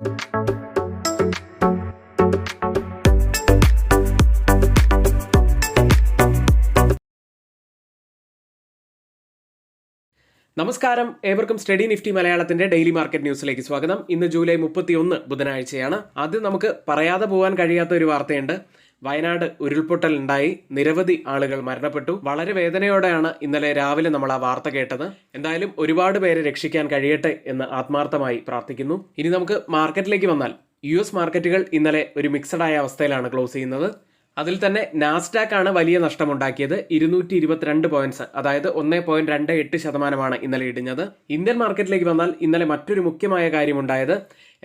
നമസ്കാരം, ഏവർക്കും study Nifty മലയാളത്തിന്റെ ഡെയിലി മാർക്കറ്റ് ന്യൂസിലേക്ക് സ്വാഗതം. ഇന്ന് ജൂലൈ 31 ബുധനാഴ്ചയാണ്. ആദ്യം നമുക്ക് പറയാതെ പോകാൻ കഴിയാത്ത ഒരു വാർത്തയുണ്ട്. വയനാട് ഉരുൾപൊട്ടൽ ഉണ്ടായി, നിരവധി ആളുകൾ മരണപ്പെട്ടു. വളരെ വേദനയോടെയാണ് ഇന്നലെ രാവിലെ നമ്മൾ ആ വാർത്ത കേട്ടത്. എന്തായാലും ഒരുപാട് പേരെ രക്ഷിക്കാൻ കഴിയട്ടെ എന്ന് ആത്മാർത്ഥമായി പ്രാർത്ഥിക്കുന്നു. ഇനി നമുക്ക് മാർക്കറ്റിലേക്ക് വന്നാൽ US മാർക്കറ്റുകൾ ഇന്നലെ ഒരു മിക്സഡ് ആയ അവസ്ഥയിലാണ് ക്ലോസ് ചെയ്യുന്നത്. അതിൽ തന്നെ നാസ്ഡാക്ക് ആണ് വലിയ നഷ്ടമുണ്ടാക്കിയത്. 222 പോയിന്റ്സ്, അതായത് 1.28% ഇന്നലെ ഇടിഞ്ഞത്. ഇന്ത്യൻ മാർക്കറ്റിലേക്ക് വന്നാൽ ഇന്നലെ മറ്റൊരു മുഖ്യമായ കാര്യമുണ്ടായത്,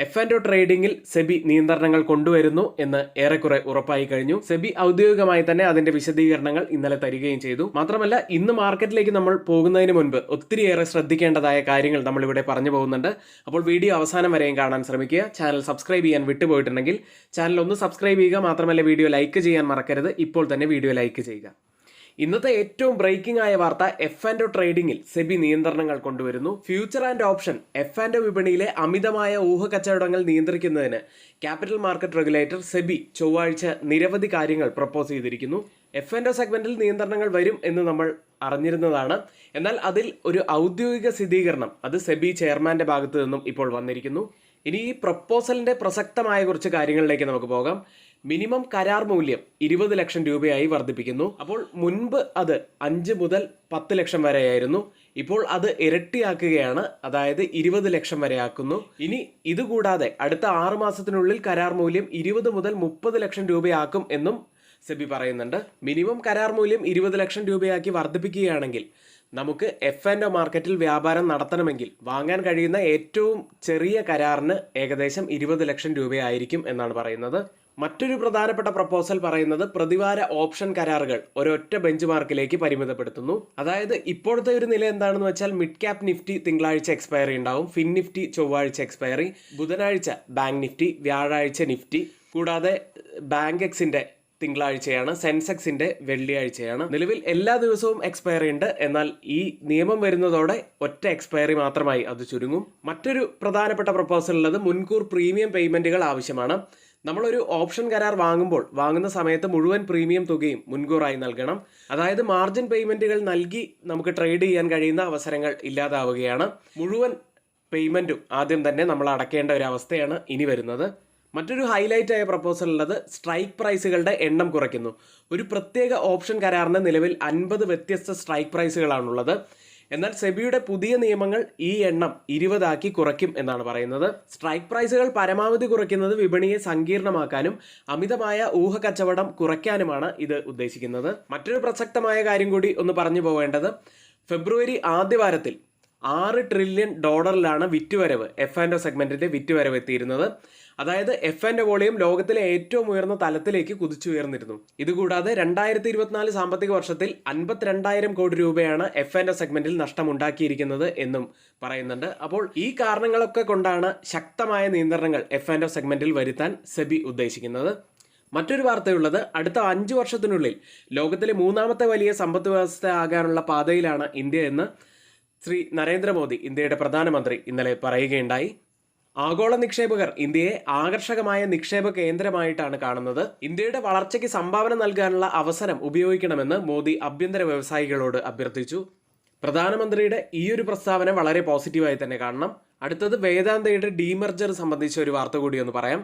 F&O ട്രേഡിംഗിൽ സെബി നിയന്ത്രണങ്ങൾ കൊണ്ടുവരുന്നു എന്ന് ഏറെക്കുറെ ഉറപ്പായി കഴിഞ്ഞു. സെബി ഔദ്യോഗികമായി തന്നെ അതിന്റെ വിശദീകരണങ്ങൾ ഇന്നലെ തരികയും ചെയ്തു. മാത്രമല്ല, ഇന്ന് മാർക്കറ്റിലേക്ക് നമ്മൾ പോകുന്നതിന് മുൻപ് ഒത്തിരിയേറെ ശ്രദ്ധിക്കേണ്ടതായ കാര്യങ്ങൾ നമ്മളിവിടെ പറഞ്ഞു പോകുന്നുണ്ട്. അപ്പോൾ വീഡിയോ അവസാനം വരെയും കാണാൻ ശ്രമിക്കുക. ചാനൽ സബ്സ്ക്രൈബ് ചെയ്യാൻ വിട്ടുപോയിട്ടുണ്ടെങ്കിൽ ചാനൽ ഒന്ന് സബ്സ്ക്രൈബ് ചെയ്യുക. മാത്രമല്ല, വീഡിയോ ലൈക്ക് ചെയ്യാൻ മറക്കരുത്. ഇപ്പോൾ തന്നെ വീഡിയോ ലൈക്ക് ചെയ്യുക. ഇന്നത്തെ ഏറ്റവും ബ്രേക്കിംഗ് ആയ വാർത്ത, F&O ട്രേഡിംഗിൽ സെബി നിയന്ത്രണങ്ങൾ കൊണ്ടുവരുന്നു. ഫ്യൂച്ചർ ആൻഡ് ഓപ്ഷൻ F&O വിപണിയിലെ അമിതമായ ഊഹക്കച്ചവടങ്ങൾ നിയന്ത്രിക്കുന്നതിന് ക്യാപിറ്റൽ മാർക്കറ്റ് റെഗുലേറ്റർ സെബി ചൊവ്വാഴ്ച നിരവധി കാര്യങ്ങൾ പ്രപ്പോസ് ചെയ്തിരിക്കുന്നു. F&O സെഗ്മെന്റിൽ നിയന്ത്രണങ്ങൾ വരും എന്ന് നമ്മൾ അറിഞ്ഞിരുന്നതാണ്. എന്നാൽ അതിൽ ഒരു ഔദ്യോഗിക സ്ഥിരീകരണം അത് സെബി ചെയർമാന്റെ ഭാഗത്തു നിന്നും ഇപ്പോൾ വന്നിരിക്കുന്നു. ഇനി ഈ പ്രപ്പോസലിന്റെ പ്രസക്തമായ കുറച്ച് കാര്യങ്ങളിലേക്ക് നമുക്ക് പോകാം. മിനിമം കരാർ മൂല്യം 20 ലക്ഷം രൂപയായി വർദ്ധിപ്പിക്കുന്നു. അപ്പോൾ മുൻപ് അത് 5 മുതൽ 10 ലക്ഷം വരെയായിരുന്നു. ഇപ്പോൾ അത് ഇരട്ടിയാക്കുകയാണ്, അതായത് 20 ലക്ഷം വരെ ആക്കുന്നു. ഇനി ഇതുകൂടാതെ അടുത്ത 6 മാസത്തിനുള്ളിൽ കരാർ മൂല്യം 20 മുതൽ 30 ലക്ഷം രൂപയാക്കും എന്നും സെബി പറയുന്നുണ്ട്. മിനിമം കരാർ മൂല്യം 20 ലക്ഷം രൂപയാക്കി വർദ്ധിപ്പിക്കുകയാണെങ്കിൽ നമുക്ക് F&O മാർക്കറ്റിൽ വ്യാപാരം നടത്തണമെങ്കിൽ വാങ്ങാൻ കഴിയുന്ന ഏറ്റവും ചെറിയ കരാറിന് ഏകദേശം 20 ലക്ഷം രൂപയായിരിക്കും എന്നാണ് പറയുന്നത്. മറ്റൊരു പ്രധാനപ്പെട്ട പ്രപ്പോസൽ പറയുന്നത്, പ്രതിവാര ഓപ്ഷൻ കരാറുകൾ ഒരൊറ്റ ബെഞ്ച് മാർക്കിലേക്ക് പരിമിതപ്പെടുത്തുന്നു. അതായത് ഇപ്പോഴത്തെ ഒരു നില എന്താണെന്ന് വെച്ചാൽ, മിഡ് ക്യാപ് നിഫ്റ്റി തിങ്കളാഴ്ച എക്സ്പയറി ഉണ്ടാവും, ഫിൻ നിഫ്റ്റി ചൊവ്വാഴ്ച എക്സ്പയറി, ബുധനാഴ്ച ബാങ്ക് നിഫ്റ്റി, വ്യാഴാഴ്ച നിഫ്റ്റി, കൂടാതെ ബാങ്ക് എക്സിന്റെ തിങ്കളാഴ്ചയാണ്, സെൻസെക്സിന്റെ വെള്ളിയാഴ്ചയാണ്. നിലവിൽ എല്ലാ ദിവസവും എക്സ്പയറി ഉണ്ട്. എന്നാൽ ഈ നിയമം വരുന്നതോടെ ഒറ്റ എക്സ്പയറി മാത്രമായി അത് ചുരുങ്ങും. മറ്റൊരു പ്രധാനപ്പെട്ട പ്രപ്പോസൽ ഉള്ളത്, മുൻകൂർ പ്രീമിയം പേയ്മെന്റുകൾ ആവശ്യമാണ്. നമ്മളൊരു ഓപ്ഷൻ കരാർ വാങ്ങുന്ന സമയത്ത് മുഴുവൻ പ്രീമിയം തുകയും മുൻകൂറായി നൽകണം. അതായത് മാർജിൻ പേയ്മെന്റുകൾ നൽകി നമുക്ക് ട്രേഡ് ചെയ്യാൻ കഴിയുന്ന അവസരങ്ങൾ ഇല്ലാതാവുകയാണ്. മുഴുവൻ പേയ്മെന്റും ആദ്യം തന്നെ നമ്മൾ അടയ്ക്കേണ്ട ഒരു അവസ്ഥയാണ് ഇനി വരുന്നത്. മറ്റൊരു ഹൈലൈറ്റ് ആയ പ്രപ്പോസൽ ഉള്ളത്, സ്ട്രൈക്ക് പ്രൈസുകളുടെ എണ്ണം കുറയ്ക്കുന്നു. ഒരു പ്രത്യേക ഓപ്ഷൻ കരാറിന് നിലവിൽ 50 വ്യത്യസ്ത സ്ട്രൈക്ക് പ്രൈസുകളാണുള്ളത്. എന്നാൽ സെബിയുടെ പുതിയ നിയമങ്ങൾ ഈ എണ്ണം 20 ആക്കി കുറയ്ക്കും എന്നാണ് പറയുന്നത്. സ്ട്രൈക്ക് പ്രൈസുകൾ പരമാവധി കുറയ്ക്കുന്നത് വിപണിയെ സങ്കീർണമാക്കാനും അമിതമായ ഊഹക്കച്ചവടം കുറയ്ക്കാനുമാണ് ഇത് ഉദ്ദേശിക്കുന്നത്. മറ്റൊരു പ്രസക്തമായ കാര്യം കൂടി ഒന്ന് പറഞ്ഞു പോവേണ്ടത്, ഫെബ്രുവരി ആദ്യവാരത്തിൽ $6 ട്രില്യൺ വിറ്റുവരവ് F&O സെഗ്മെന്റിന്റെ വിറ്റുവരവ് എത്തിയിരുന്നത്. അതായത് F&O വോളിയം ലോകത്തിലെ ഏറ്റവും ഉയർന്ന തലത്തിലേക്ക് കുതിച്ചുയർന്നിരുന്നു. ഇതുകൂടാതെ 2024 സാമ്പത്തിക വർഷത്തിൽ 52,000 കോടി രൂപയാണ് F&O സെഗ്മെന്റിൽ നഷ്ടമുണ്ടാക്കിയിരിക്കുന്നത് എന്നും പറയുന്നുണ്ട്. അപ്പോൾ ഈ കാരണങ്ങളൊക്കെ കൊണ്ടാണ് ശക്തമായ നിയന്ത്രണങ്ങൾ F&O സെഗ്മെന്റിൽ വരുത്താൻ സെബി ഉദ്ദേശിക്കുന്നത്. മറ്റൊരു വാർത്തയുള്ളത്, അടുത്ത 5 വർഷത്തിനുള്ളിൽ ലോകത്തിലെ 3ാമത്തെ വലിയ സമ്പദ് വ്യവസ്ഥ ആകാനുള്ള പാതയിലാണ് ഇന്ത്യ എന്ന് ശ്രീ നരേന്ദ്രമോദി, ഇന്ത്യയുടെ പ്രധാനമന്ത്രി, ഇന്നലെ പറയുകയുണ്ടായി. ആഗോള നിക്ഷേപകർ ഇന്ത്യയെ ആകർഷകമായ നിക്ഷേപ കേന്ദ്രമായിട്ടാണ് കാണുന്നത്. ഇന്ത്യയുടെ വളർച്ചയ്ക്ക് സംഭാവന നൽകാനുള്ള അവസരം ഉപയോഗിക്കണമെന്ന് മോദി ആഭ്യന്തര വ്യവസായികളോട് അഭ്യർത്ഥിച്ചു. പ്രധാനമന്ത്രിയുടെ ഈ ഒരു പ്രസ്താവന വളരെ പോസിറ്റീവായി തന്നെ കാണണം. അടുത്തത് വേദാന്തയുടെ ഡീമർജർ സംബന്ധിച്ച ഒരു വാർത്ത കൂടി ഒന്ന് പറയാം.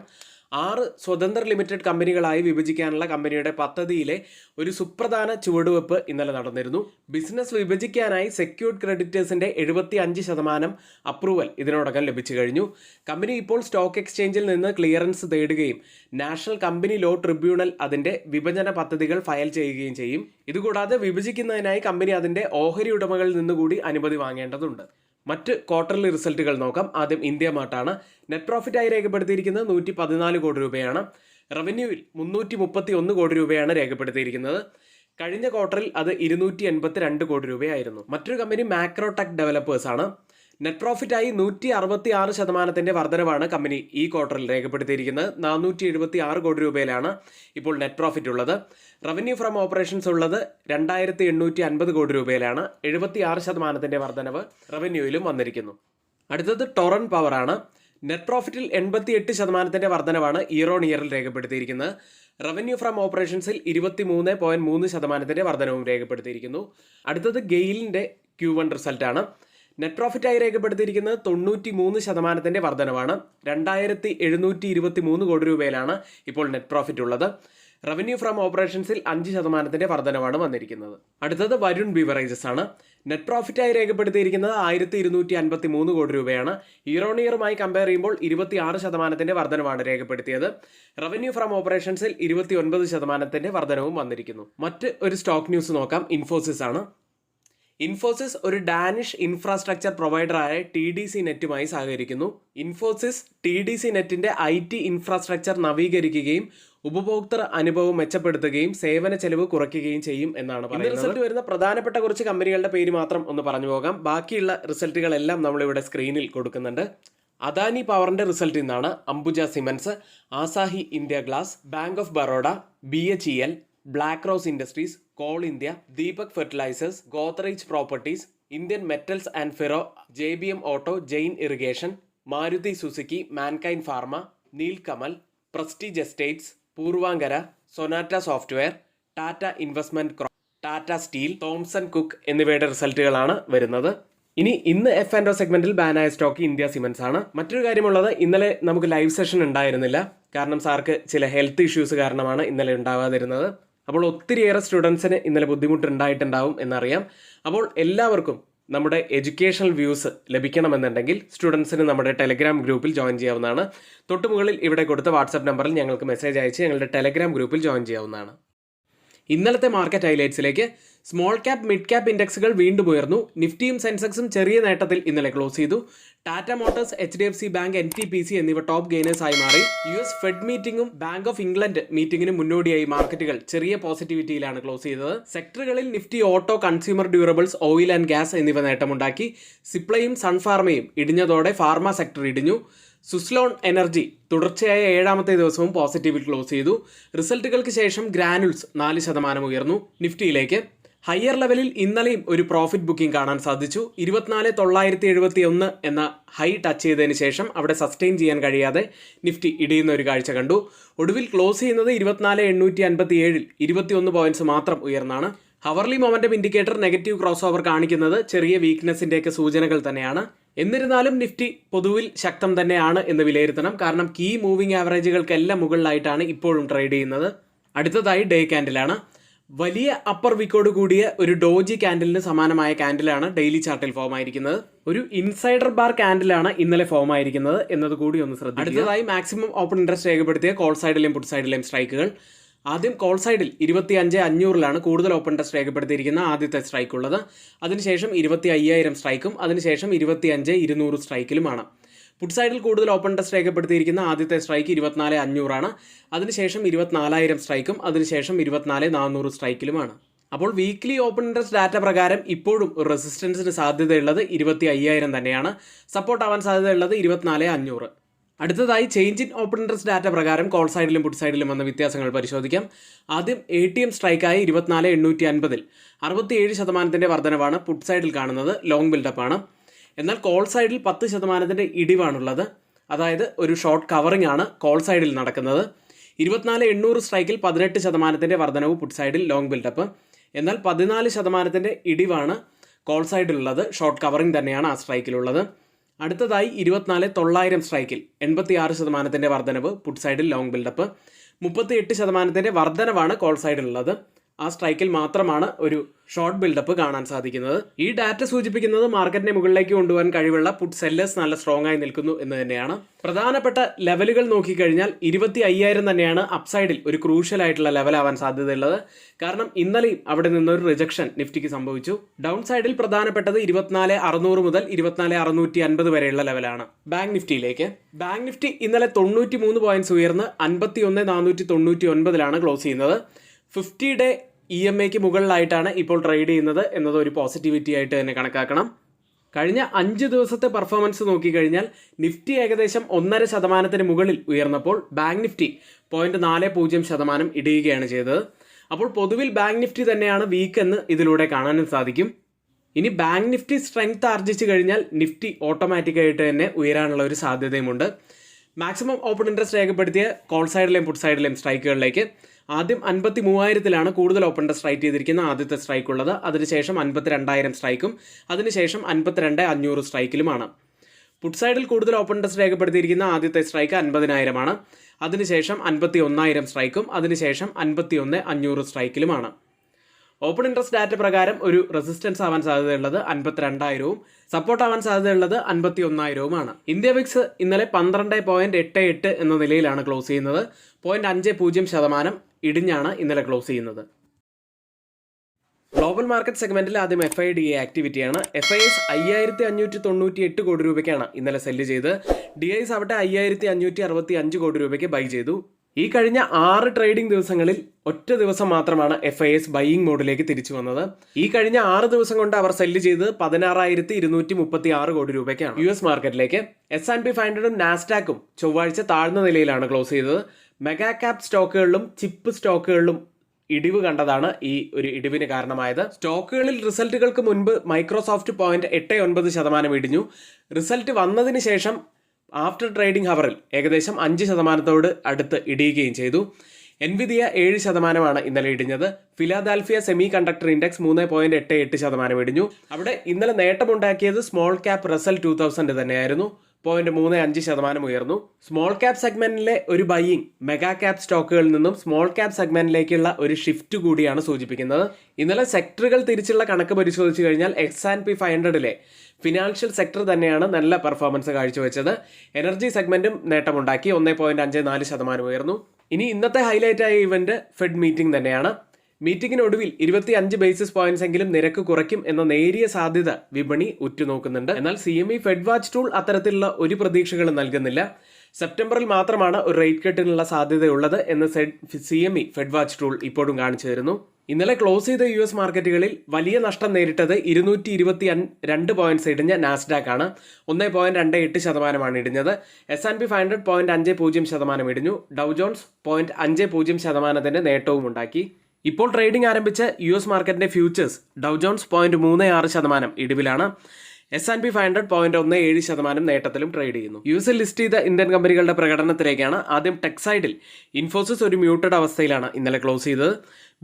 6 സ്വതന്ത്ര ലിമിറ്റഡ് കമ്പനികളായി വിഭജിക്കാനുള്ള കമ്പനിയുടെ പദ്ധതിയിലെ ഒരു സുപ്രധാന ചുവടുവെപ്പ് ഇന്നലെ നടന്നിരുന്നു. ബിസിനസ് വിഭജിക്കാനായി സെക്യൂർഡ് ക്രെഡിറ്റേഴ്സിന്റെ 75% അപ്രൂവൽ ഇതിനോടകം ലഭിച്ചു കഴിഞ്ഞു. കമ്പനി ഇപ്പോൾ സ്റ്റോക്ക് എക്സ്ചേഞ്ചിൽ നിന്ന് ക്ലിയറൻസ് തേടുകയും നാഷണൽ കമ്പനി ലോ ട്രിബ്യൂണൽ അതിന്റെ വിഭജന പദ്ധതികൾ ഫയൽ ചെയ്യുകയും ചെയ്യും. ഇതുകൂടാതെ വിഭജിക്കുന്നതിനായി കമ്പനി അതിന്റെ ഓഹരി ഉടമകളിൽ നിന്നുകൂടി അനുമതി വാങ്ങേണ്ടതുണ്ട്. മറ്റ് ക്വാർട്ടർലി റിസൾട്ടുകൾ നോക്കാം. ആദ്യം ഇന്ത്യ മാർട്ടാണ്. നെറ്റ് പ്രോഫിറ്റായി രേഖപ്പെടുത്തിയിരിക്കുന്നത് 114 കോടി രൂപയാണ്. റവന്യൂവിൽ 331 കോടി രൂപയാണ് രേഖപ്പെടുത്തിയിരിക്കുന്നത്. കഴിഞ്ഞ ക്വാർട്ടറിൽ അത് 282 കോടി രൂപയായിരുന്നു. മറ്റൊരു കമ്പനി മാക്രോടെക് ഡെവലപ്പേഴ്സ് ആണ്. നെറ്റ് പ്രോഫിറ്റായി 166% വർധനവാണ് കമ്പനി ഈ ക്വാർട്ടറിൽ രേഖപ്പെടുത്തിയിരിക്കുന്നത്. 476 കോടി രൂപയിലാണ് ഇപ്പോൾ നെറ്റ് പ്രോഫിറ്റ് ഉള്ളത്. റവന്യൂ ഫ്രം ഓപ്പറേഷൻസ് ഉള്ളത് 2850 കോടി രൂപയിലാണ്. 76% വർധനവ് റവന്യൂയിലും വന്നിരിക്കുന്നു. അടുത്തത് ടൊറന്റ് പവർ ആണ്. നെറ്റ് പ്രോഫിറ്റിൽ 88% വർധനവാണ് ഇയർ ഓൺ ഇയറിൽ രേഖപ്പെടുത്തിയിരിക്കുന്നത്. റവന്യൂ ഫ്രം ഓപ്പറേഷൻസിൽ 23.3% വർധനവും രേഖപ്പെടുത്തിയിരിക്കുന്നു. അടുത്തത് ഗെയിലിൻ്റെ Q1 റിസൾട്ടാണ്. നെറ്റ് പ്രോഫിറ്റായി രേഖപ്പെടുത്തിയിരിക്കുന്നത് 93% വർധനവാണ്. 2723 കോടി രൂപയിലാണ് ഇപ്പോൾ നെറ്റ് പ്രോഫിറ്റ് ഉള്ളത്. റവന്യൂ ഫ്രം ഓപ്പറേഷൻസിൽ 5% വർധനവാണ് വന്നിരിക്കുന്നത്. അടുത്തത് വരുൺ ബിവറേജസ് ആണ്. നെറ്റ് പ്രോഫിറ്റായി രേഖപ്പെടുത്തിയിരിക്കുന്നത് 1253 കോടി രൂപയാണ്. ഇയർ ഓൺ ഇയറുമായി കമ്പയർ ചെയ്യുമ്പോൾ 26% വർധനവാണ് രേഖപ്പെടുത്തിയത്. റവന്യൂ ഫ്രം ഓപ്പറേഷൻസിൽ 29% വർധനവും വന്നിരിക്കുന്നു. മറ്റ് ഒരു സ്റ്റോക്ക് ന്യൂസ് നോക്കാം. ഇൻഫോസിസ് ആണ്. ഇൻഫോസിസ് ഒരു ഡാനിഷ് ഇൻഫ്രാസ്ട്രക്ചർ പ്രൊവൈഡറായ TDC നെറ്റുമായി സഹകരിക്കുന്നു. ഇൻഫോസിസ് TDC നെറ്റിന്റെ IT ഇൻഫ്രാസ്ട്രക്ചർ നവീകരിക്കുകയും ഉപഭോക്തൃ അനുഭവം മെച്ചപ്പെടുത്തുകയും സേവന ചെലവ് കുറയ്ക്കുകയും ചെയ്യും എന്നാണ് പറയുന്നത്. റിസൾട്ട് വരുന്ന പ്രധാനപ്പെട്ട കുറച്ച് കമ്പനികളുടെ പേര് മാത്രം ഒന്ന് പറഞ്ഞു പോകാം. ബാക്കിയുള്ള റിസൾട്ടുകളെല്ലാം നമ്മളിവിടെ സ്ക്രീനിൽ കൊടുക്കുന്നുണ്ട്. അദാനി പവറിന്റെ റിസൾട്ട് ഇന്നാണ്. Ambuja Cements, Asahi India Glass, Bank of Baroda, BHEL, Black Rose Industries, Coal India, Deepak Fertilisers, Godrej Properties, Indian Metals and Ferro, JBM Auto, Jain Irrigation, Maruti Suzuki, Mankind Pharma, Nilkamal, Prestige Estates, Puravankara, Sonata Software, Tata Investment, Tata Steel, Thomson Cook എന്നിവയുടെ റിസൾട്ടുകളാണ് വരുന്നത്. ഇനി ഇന്ന് F&O സെഗ്മെന്റിൽ ബാനായ stock India cements ആണ്. മറ്റൊരു കാര്യമുള്ളത്, ഇന്നലെ നമുക്ക് ലൈവ് സെഷൻ ഉണ്ടായിരുന്നില്ല. കാരണം സാർക്ക് ചില ഹെൽത്ത് ഇഷ്യൂസ് കാരണമാണ് ഇന്നലെ ഉണ്ടാവാതിരുന്നത്. അപ്പോൾ ഒത്തിരിയേറെ സ്റ്റുഡൻസിന് ഇന്നലെ ബുദ്ധിമുട്ടുണ്ടായിട്ടുണ്ടാവും എന്നറിയാം. അപ്പോൾ എല്ലാവർക്കും നമ്മുടെ എഡ്യൂക്കേഷണൽ വ്യൂസ് ലഭിക്കണമെന്നുണ്ടെങ്കിൽ സ്റ്റുഡൻസിന് നമ്മുടെ ടെലഗ്രാം ഗ്രൂപ്പിൽ ജോയിൻ ചെയ്യാവുന്നതാണ്. തൊട്ടുമുകളിൽ ഇവിടെ കൊടുത്ത വാട്സാപ്പ് നമ്പറിൽ ഞങ്ങൾക്ക് മെസ്സേജ് അയച്ച് ഞങ്ങളുടെ ടെലഗ്രാം ഗ്രൂപ്പിൽ ജോയിൻ ചെയ്യാവുന്നതാണ്. ഇന്നലത്തെ മാർക്കറ്റ് ഹൈലൈറ്റ്സിലേക്ക്. സ്മോൾ ക്യാപ് മിഡ് ക്യാപ് ഇൻഡെക്സുകൾ വീണ്ടും ഉയർന്നു. നിഫ്റ്റിയും സെൻസെക്സും ചെറിയ നേട്ടത്തിൽ ഇന്നലെ ക്ലോസ് ചെയ്തു. Tata Motors, HDFC Bank, NTPC എന്നിവ ടോപ്പ് ഗെയിനേഴ്സായി മാറി. US ഫെഡ് മീറ്റിംഗും ബാങ്ക് ഓഫ് ഇംഗ്ലണ്ട് മീറ്റിംഗിനും മുന്നോടിയായി മാർക്കറ്റുകൾ ചെറിയ പോസിറ്റിവിറ്റിയിലാണ് ക്ലോസ് ചെയ്തത്. സെക്ടറുകളിൽ Nifty auto, consumer durables, oil and gas എന്നിവ നേട്ടമുണ്ടാക്കി. സിപ്ലയും സൺഫാർമയും ഇടിഞ്ഞതോടെ ഫാർമ സെക്ടർ ഇടിഞ്ഞു. സുസ്ലോൺ എനർജി തുടർച്ചയായ 7ാമത്തെ ദിവസവും പോസിറ്റീവിൽ ക്ലോസ് ചെയ്തു. റിസൾട്ടുകൾക്ക് ശേഷം ഗ്രാനുൾസ് 4% ഉയർന്നു. നിഫ്റ്റിയിലേക്ക് ഹയർ ലെവലിൽ ഇന്നലെയും ഒരു പ്രോഫിറ്റ് ബുക്കിംഗ് കാണാൻ സാധിച്ചു. 24,971 എന്ന ഹൈ ടച്ച് ചെയ്തതിന് ശേഷം അവിടെ സസ്റ്റെയിൻ ചെയ്യാൻ കഴിയാതെ നിഫ്റ്റി ഇടിയുന്ന ഒരു കാഴ്ച കണ്ടു. ഒടുവിൽ ക്ലോസ് ചെയ്യുന്നത് 24,857 21 പോയിന്റ്സ് മാത്രം ഉയർന്നാണ്. Hourly momentum indicator negative crossover കാണിക്കുന്നത് ചെറിയ വീക്ക്നെസ്സിൻ്റെയൊക്കെ സൂചനകൾ തന്നെയാണ്. എന്നിരുന്നാലും നിഫ്റ്റി പൊതുവിൽ ശക്തം തന്നെയാണ് എന്ന് വിലയിരുത്തണം. കാരണം കീ മൂവിംഗ് ആവറേജുകൾക്കെല്ലാം മുകളിലായിട്ടാണ് ഇപ്പോഴും ട്രേഡ് ചെയ്യുന്നത്. അടുത്തതായി ഡേ ക്യാൻഡിലാണ്. വലിയ അപ്പർ വിക്കോട് കൂടിയ ഒരു ഡോജി ക്യാൻഡിലിന് സമാനമായ ക്യാൻഡിലാണ് ഡെയിലി ചാർട്ടിൽ ഫോം ആയിരിക്കുന്നത്. ഒരു ഇൻസൈഡർ ബാർ ക്യാൻഡിലാണ് ഇന്നലെ ഫോം ആയിരിക്കുന്നത് എന്നത് കൂടി ഒന്ന് ശ്രദ്ധിക്കുക. അടുത്തതായി മാക്സിമം ഓപ്പൺ ഇൻട്രസ്റ്റ് രേഖപ്പെടുത്തിയ കോൾ സൈഡിലെയും പുട്ട് സൈഡിലെയും സ്ട്രൈക്കുകൾ. ആദ്യം കോൾ സൈഡിൽ 25,500 കൂടുതൽ ഓപ്പൺ ഇൻട്രസ്റ്റ് രേഖപ്പെടുത്തിയിരിക്കുന്ന ആദ്യത്തെ സ്ട്രൈക്ക് ഉള്ളത്. അതിനുശേഷം 25,000 സ്ട്രൈക്കും അതിനുശേഷം 25,200 സ്ട്രൈക്കിലുമാണ്. പുട്ട് സൈഡിൽ കൂടുതൽ ഓപ്പൺ ഇൻട്രസ്റ്റ് രേഖപ്പെടുത്തിയിരിക്കുന്ന ആദ്യത്തെ സ്ട്രൈക്ക് 24,500 അതിനുശേഷം 24,000 സ്ട്രൈക്കും അതിനുശേഷം 24,400 സ്ട്രൈക്കിലുമാണ്. അപ്പോൾ വീക്ക്ലി ഓപ്പൺ ഇൻട്രസ്റ്റ് ഡാറ്റ പ്രകാരം ഇപ്പോഴും ഒരു റെസിസ്റ്റൻസിന് സാധ്യതയുള്ളത് 25,000 തന്നെയാണ്. സപ്പോർട്ട് ആവാൻ സാധ്യതയുള്ളത് 24,500. അടുത്തതായി change in open interest data പ്രകാരം കോൾ സൈഡിലും പുട്ട് സൈഡിലും വന്ന വ്യത്യാസങ്ങൾ പരിശോധിക്കാം. ആദ്യം ATM സ്ട്രൈക്കായ 24,850 67% വർധനവാണ് പുട്ട് സൈഡിൽ കാണുന്നത്. ലോങ് ബിൽഡപ്പാണ്. എന്നാൽ കോൾ സൈഡിൽ 10% ഇടിവാണുള്ളത്. അതായത് ഒരു ഷോർട്ട് കവറിംഗ് ആണ് കോൾ സൈഡിൽ നടക്കുന്നത്. 24,800 സ്ട്രൈക്കിൽ 18% വർധനവ് പുട്ട് സൈഡിൽ ലോങ് ബിൽഡപ്പ്. എന്നാൽ 14% ഇടിവാണ് കോൾ സൈഡിലുള്ളത്. ഷോർട്ട് കവറിംഗ് തന്നെയാണ് ആ സ്ട്രൈക്കിലുള്ളത്. അടുത്തതായി 24,900 സ്ട്രൈക്കിൽ 86% വർധനവ് പുട്ട് സൈഡിൽ ലോങ് ബിൽഡപ്പ്. 38% വർധനവാണ് കോൾ സൈഡിലുള്ളത്. ആ സ്ട്രൈക്കിൽ മാത്രമാണ് ഒരു ഷോർട്ട് ബിൽഡപ്പ് കാണാൻ സാധിക്കുന്നത്. ഈ ഡാറ്റ സൂചിപ്പിക്കുന്നത് മാർക്കറ്റിനെ മുകളിലേക്ക് കൊണ്ടുപോകാൻ കഴിവുള്ള പുട്ട് സെല്ലേഴ്സ് നല്ല സ്ട്രോങ് ആയി നിൽക്കുന്നു എന്ന് തന്നെയാണ്. പ്രധാനപ്പെട്ട ലെവലുകൾ നോക്കിക്കഴിഞ്ഞാൽ 25,000 തന്നെയാണ് അപ്സൈഡിൽ ഒരു ക്രൂഷ്യൽ ആയിട്ടുള്ള ലെവലാവാൻ സാധ്യതയുള്ളത്. കാരണം ഇന്നലെയും അവിടെ നിന്നൊരു റിജക്ഷൻ നിഫ്റ്റിക്ക് സംഭവിച്ചു. ഡൗൺ സൈഡിൽ പ്രധാനപ്പെട്ടത് 24,600 മുതൽ 24,650 വരെയുള്ള ലെവലാണ്. ബാങ്ക് നിഫ്റ്റിയിലേക്ക്. ബാങ്ക് നിഫ്റ്റി ഇന്നലെ 93 പോയിന്റ്സ് ഉയർന്ന് 51,499 ക്ലോസ് ചെയ്യുന്നത്. 50-ഡേ EMAയ്ക്ക് മുകളിലായിട്ടാണ് ഇപ്പോൾ ട്രേഡ് ചെയ്യുന്നത് എന്നത് ഒരു പോസിറ്റിവിറ്റി ആയിട്ട് തന്നെ കണക്കാക്കണം. കഴിഞ്ഞ 5 ദിവസത്തെ പെർഫോമൻസ് നോക്കിക്കഴിഞ്ഞാൽ നിഫ്റ്റി ഏകദേശം 1.5% മുകളിൽ ഉയർന്നപ്പോൾ ബാങ്ക് നിഫ്റ്റി 0.40% ഇടിയുകയാണ് ചെയ്തത്. അപ്പോൾ പൊതുവിൽ ബാങ്ക് നിഫ്റ്റി തന്നെയാണ് വീക്ക് എന്ന് ഇതിലൂടെ കാണാനും സാധിക്കും. ഇനി ബാങ്ക് നിഫ്റ്റി സ്ട്രെങ്ത് ആർജിച്ചു കഴിഞ്ഞാൽ നിഫ്റ്റി ഓട്ടോമാറ്റിക്കായിട്ട് തന്നെ ഉയരാനുള്ള ഒരു സാധ്യതയുമുണ്ട്. മാക്സിമം ഓപ്പൺ ഇൻട്രസ്റ്റ് രേഖപ്പെടുത്തിയ കോൾ സൈഡിലെയും പുട്ട് സൈഡിലെയും സ്ട്രൈക്കുകളിലേക്ക് ആദ്യം 53,000 കൂടുതൽ ഓപ്പൺ ഇൻട്രസ്റ്റ് റൈറ്റ് ചെയ്തിരിക്കുന്ന ആദ്യത്തെ സ്ട്രൈക്ക് ഉള്ളത്. അതിനുശേഷം 52,000 സ്ട്രൈക്കും അതിനുശേഷം 52,500 സ്ട്രൈക്കിലുമാണ്. പുട്ട് സൈഡിൽ കൂടുതൽ ഓപ്പൺ ഇൻട്രസ്റ്റ് രേഖപ്പെടുത്തിയിരിക്കുന്ന ആദ്യത്തെ സ്ട്രൈക്ക് 50,000 ആണ്. അതിനുശേഷം 51,000 സ്ട്രൈക്കും അതിനുശേഷം 51,500 സ്ട്രൈക്കിലുമാണ്. ഓപ്പൺ ഇൻട്രസ്റ്റ് ഡാറ്റ പ്രകാരം ഒരു റെസിസ്റ്റൻസ് ആവാൻ സാധ്യതയുള്ളത് 52,000ഉം സപ്പോർട്ട് ആവാൻ സാധ്യതയുള്ളത് 51,000ഉമാണ്. ഇന്ത്യ വിക്സ് ഇന്നലെ 12.88 എന്ന നിലയിലാണ് ക്ലോസ് ചെയ്യുന്നത്. 0.50% ഇടിഞ്ഞാണ് ഇന്നലെ ക്ലോസ് ചെയ്യുന്നത്. ഗ്ലോബൽ മാർക്കറ്റ് സെഗ്മെന്റിൽ ആദ്യം FIDA ആക്ടിവിറ്റിയാണ്. FIS 5,598 കോടി രൂപയ്ക്കാണ് ഇന്നലെ സെല്ല് ചെയ്ത്. DIs ആവട്ടെ 5,565 കോടി രൂപയ്ക്ക് ബൈ ചെയ്തു. ഈ കഴിഞ്ഞ 6 ട്രേഡിംഗ് ദിവസങ്ങളിൽ ഒറ്റ ദിവസം മാത്രമാണ് FIS ബൈയിങ് മോഡിലേക്ക് തിരിച്ചു വന്നത്. ഈ കഴിഞ്ഞ 6 ദിവസം കൊണ്ട് അവർ സെല്ല് ചെയ്തത് 16,236 കോടി രൂപയ്ക്കാണ്. US മാർക്കറ്റിലേക്ക് S&P 500ഉം നാസ്ഡാക്കും ചൊവ്വാഴ്ച താഴ്ന്ന നിലയിലാണ് ക്ലോസ് ചെയ്തത്. മെഗാ ക്യാപ് സ്റ്റോക്കുകളിലും ചിപ്പ് സ്റ്റോക്കുകളിലും ഇടിവ് കണ്ടതാണ് ഈ ഒരു ഇടിവിന് കാരണമായത്. സ്റ്റോക്കുകളിൽ റിസൾട്ടുകൾക്ക് മുൻപ് മൈക്രോസോഫ്റ്റ് 0.89% ഇടിഞ്ഞു. റിസൾട്ട് വന്നതിന് ശേഷം ആഫ്റ്റർ ട്രേഡിംഗ് ഹവറിൽ ഏകദേശം 5% അടുത്ത് ഇടിയുകയും ചെയ്തു. എൻവിദിയ 7% ഇന്നലെ ഇടിഞ്ഞത്. ഫിലാദാൽഫിയ സെമി കണ്ടക്ടർ ഇൻഡെക്സ് 3.88% ഇടിഞ്ഞു. അവിടെ ഇന്നലെ നേട്ടമുണ്ടാക്കിയത് സ്മോൾ ക്യാപ് റസൽ 2000 തന്നെയായിരുന്നു. 0.35% ഉയർന്നു. സ്മോൾ ക്യാപ് സെഗ്മെന്റിലെ ഒരു ബൈയിങ് മെഗാ ക്യാപ് സ്റ്റോക്കുകളിൽ നിന്നും സ്മോൾ ക്യാപ് സെഗ്മെന്റിലേക്കുള്ള ഒരു ഷിഫ്റ്റ് കൂടിയാണ് സൂചിപ്പിക്കുന്നത്. ഇന്നലെ സെക്ടറുകൾ തിരിച്ചുള്ള കണക്ക് പരിശോധിച്ചു കഴിഞ്ഞാൽ S&P 500ലെ ഫിനാൻഷ്യൽ സെക്ടർ തന്നെയാണ് നല്ല പെർഫോമൻസ് കാഴ്ചവെച്ചത്. എനർജി സെഗ്മെന്റും നേട്ടമുണ്ടാക്കി 1.54% ഉയർന്നു. ഇനി ഇന്നത്തെ ഹൈലൈറ്റ് ആയ ഇവന്റ് ഫെഡ് മീറ്റിംഗ് തന്നെയാണ്. മീറ്റിംഗിനൊടുവിൽ 25 ബേസിസ് പോയിന്റ്സ് എങ്കിലും നിരക്ക് കുറയ്ക്കും എന്ന നേരിയ സാധ്യത വിപണി ഉറ്റുനോക്കുന്നുണ്ട്. എന്നാൽ CME ഫെഡ് വാച്ച് ടൂൾ അത്തരത്തിലുള്ള ഒരു പ്രതീക്ഷകളും നൽകുന്നില്ല. സെപ്റ്റംബറിൽ മാത്രമാണ് ഒരു റേറ്റ് കട്ടിനുള്ള സാധ്യതയുള്ളത് എന്ന് CME ഫെഡ് വാച്ച് ടൂൾ ഇപ്പോഴും കാണിച്ചു തരുന്നു. ഇന്നലെ ക്ലോസ് ചെയ്ത US മാർക്കറ്റുകളിൽ വലിയ നഷ്ടം നേരിട്ടത് 222 പോയിന്റ്സ് ഇടിഞ്ഞ നാസ്ഡാക്ക് ആണ്. 1.28% ഇടിഞ്ഞത്. S&P 500 0.50% ഇടിഞ്ഞു. ഡൗ ജോൺസ് 0.50% നേട്ടവും ഉണ്ടാക്കി. ഇപ്പോൾ ട്രേഡിംഗ് ആരംഭിച്ച US മാർക്കറ്റിന്റെ ഫ്യൂച്ചേഴ്സ് ഡൗ ജോൺസ് 0.36% ഇടിവിലാണ്. S&P 500 0.17% നേട്ടത്തിലും ട്രേഡ് ചെയ്യുന്നു. US ലിസ്റ്റ് ചെയ്ത ഇന്ത്യൻ കമ്പനികളുടെ പ്രകടനത്തിലേക്കാണ്. ആദ്യം ടെക് സൈഡിൽ ഇൻഫോസിസ് ഒരു മ്യൂട്ടഡ് അവസ്ഥയിലാണ് ഇന്നലെ ക്ലോസ് ചെയ്തത്.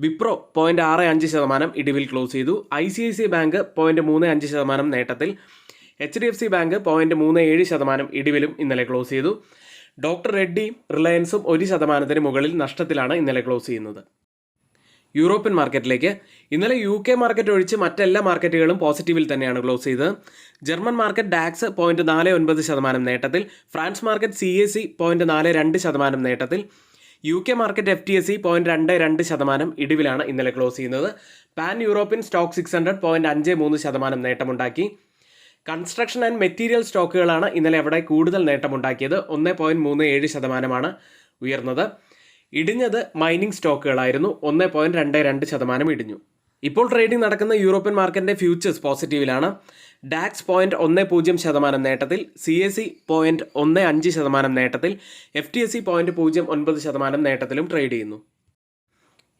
വിപ്രോ 0.65% ഇടിവിൽ ക്ലോസ് ചെയ്തു. ICICI ബാങ്ക് 0.35% നേട്ടത്തിൽ. HDFC ബാങ്ക് 0.37% ഇടിവിലും ഇന്നലെ ക്ലോസ് ചെയ്തു. ഡോക്ടർ റെഡ്ഡിയും റിലയൻസും 1% മുകളിൽ നഷ്ടത്തിലാണ് ഇന്നലെ ക്ലോസ് ചെയ്യുന്നത്. യൂറോപ്യൻ മാർക്കറ്റിലേക്ക് ഇന്നലെ UK മാർക്കറ്റ് ഒഴിച്ച് മറ്റെല്ലാ മാർക്കറ്റുകളും പോസിറ്റീവിൽ തന്നെയാണ് ക്ലോസ് ചെയ്തത്. ജർമ്മൻ മാർക്കറ്റ് ഡാക്സ് 0.49% നേട്ടത്തിൽ. ഫ്രാൻസ് മാർക്കറ്റ് CAC 0.42% നേട്ടത്തിൽ. UK മാർക്കറ്റ് FTSE 0.22% ഇടിവിലാണ് ഇന്നലെ ക്ലോസ് ചെയ്യുന്നത്. പാൻ യൂറോപ്യൻ സ്റ്റോക്ക് 600 0.53% നേട്ടമുണ്ടാക്കി. കൺസ്ട്രക്ഷൻ ആൻഡ് മെറ്റീരിയൽ സ്റ്റോക്കുകളാണ് ഇന്നലെ അവിടെ കൂടുതൽ നേട്ടമുണ്ടാക്കിയത്. 1.37% ഉയർന്നത്. ഇടിഞ്ഞത് മൈനിങ് സ്റ്റോക്കുകളായിരുന്നു. 1.22% ഇടിഞ്ഞു. ഇപ്പോൾ ട്രേഡിംഗ് നടക്കുന്ന യൂറോപ്യൻ മാർക്കറ്റിന്റെ ഫ്യൂച്ചേഴ്സ് പോസിറ്റീവിലാണ്. ഡാക്സ് 0.10% നേട്ടത്തിൽ. CAC 0.15% നേട്ടത്തിൽ. FTSE 0.09% നേട്ടത്തിലും ട്രേഡ് ചെയ്യുന്നു.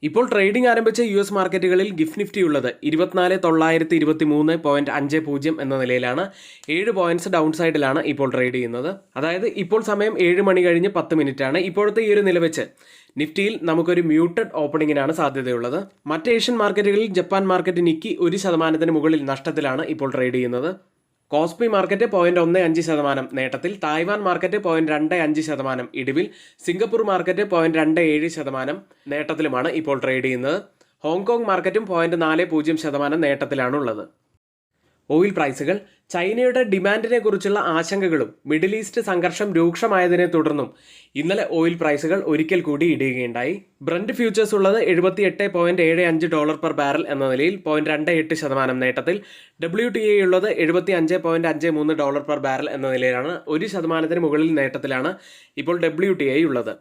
ഇപ്പോൾ ട്രേഡിംഗ് ആരംഭിച്ച US മാർക്കറ്റുകളിൽ ഗിഫ്റ്റ് നിഫ്റ്റി ഉള്ളത് 24,923.50 എന്ന നിലയിലാണ്. 7 പോയിന്റ്സ് ഡൗൺ സൈഡിലാണ് ഇപ്പോൾ ട്രേഡ് ചെയ്യുന്നത്. അതായത് ഇപ്പോൾ സമയം 7 മണി കഴിഞ്ഞ് 10 മിനിറ്റ് ആണ്. ഇപ്പോഴത്തെ ഈ ഒരു നില വെച്ച് നിഫ്റ്റിയിൽ നമുക്കൊരു മ്യൂട്ടഡ് ഓപ്പണിങ്ങിനാണ് സാധ്യതയുള്ളത്. മറ്റ് ഏഷ്യൻ മാർക്കറ്റുകളിൽ ജപ്പാൻ മാർക്കറ്റ് നിക്കി 1% മുകളിൽ നഷ്ടത്തിലാണ് ഇപ്പോൾ ട്രേഡ് ചെയ്യുന്നത്. കോസ്പി മാർക്കറ്റ് 0.15% നേട്ടത്തിൽ. Taiwan market 0.25% ഇടിവിൽ. സിംഗപ്പൂർ മാർക്കറ്റ് 0.27% നേട്ടത്തിലുമാണ് ഇപ്പോൾ ട്രേഡ് ചെയ്യുന്നത്. ഹോങ്കോങ് മാർക്കറ്റും 0.40% നേട്ടത്തിലാണുള്ളത്. ഓയിൽ പ്രൈസുകൾ ചൈനയുടെ ഡിമാൻഡിനെ കുറിച്ചുള്ള ആശങ്കകളും മിഡിൽ ഈസ്റ്റ് സംഘർഷം രൂക്ഷമായതിനെ തുടർന്നും ഇന്നലെ ഓയിൽ പ്രൈസുകൾ ഒരിക്കൽ കൂടി ഇടിയുകയുണ്ടായി. ബ്രന്റ് ഫ്യൂച്ചേഴ്സ് ഉള്ളത് $75.75 പെർ ബാരൽ എന്ന നിലയിൽ 0.28% നേട്ടത്തിൽ. WTI ഉള്ളത് $75.53 പെർ ബാരൽ എന്ന നിലയിലാണ്. 1% മുകളിൽ നേട്ടത്തിലാണ് ഇപ്പോൾ WTI ഉള്ളത്.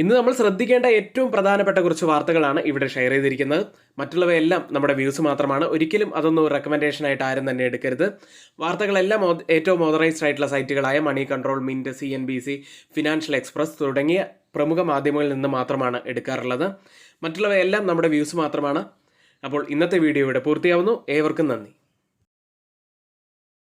ഇന്ന് നമ്മൾ ശ്രദ്ധിക്കേണ്ട ഏറ്റവും പ്രധാനപ്പെട്ട കുറച്ച് വാർത്തകളാണ് ഇവിടെ ഷെയർ ചെയ്തിരിക്കുന്നത്. മറ്റുള്ളവയെല്ലാം നമ്മുടെ വ്യൂസ് മാത്രമാണ്. ഒരിക്കലും അതൊന്നും റെക്കമെൻഡേഷൻ ആയിട്ട് ആരും തന്നെ എടുക്കരുത്. വാർത്തകളെല്ലാം ഏറ്റവും ഓതറൈസ്ഡ് ആയിട്ടുള്ള സൈറ്റുകളായ Moneycontrol, Mint, CNBC, Financial Express തുടങ്ങിയ പ്രമുഖ മാധ്യമങ്ങളിൽ നിന്ന് മാത്രമാണ് എടുക്കാറുള്ളത്. മറ്റുള്ളവയെല്ലാം നമ്മുടെ വ്യൂസ് മാത്രമാണ്. അപ്പോൾ ഇന്നത്തെ വീഡിയോ ഇവിടെ പൂർത്തിയാവുന്നു. ഏവർക്കും നന്ദി.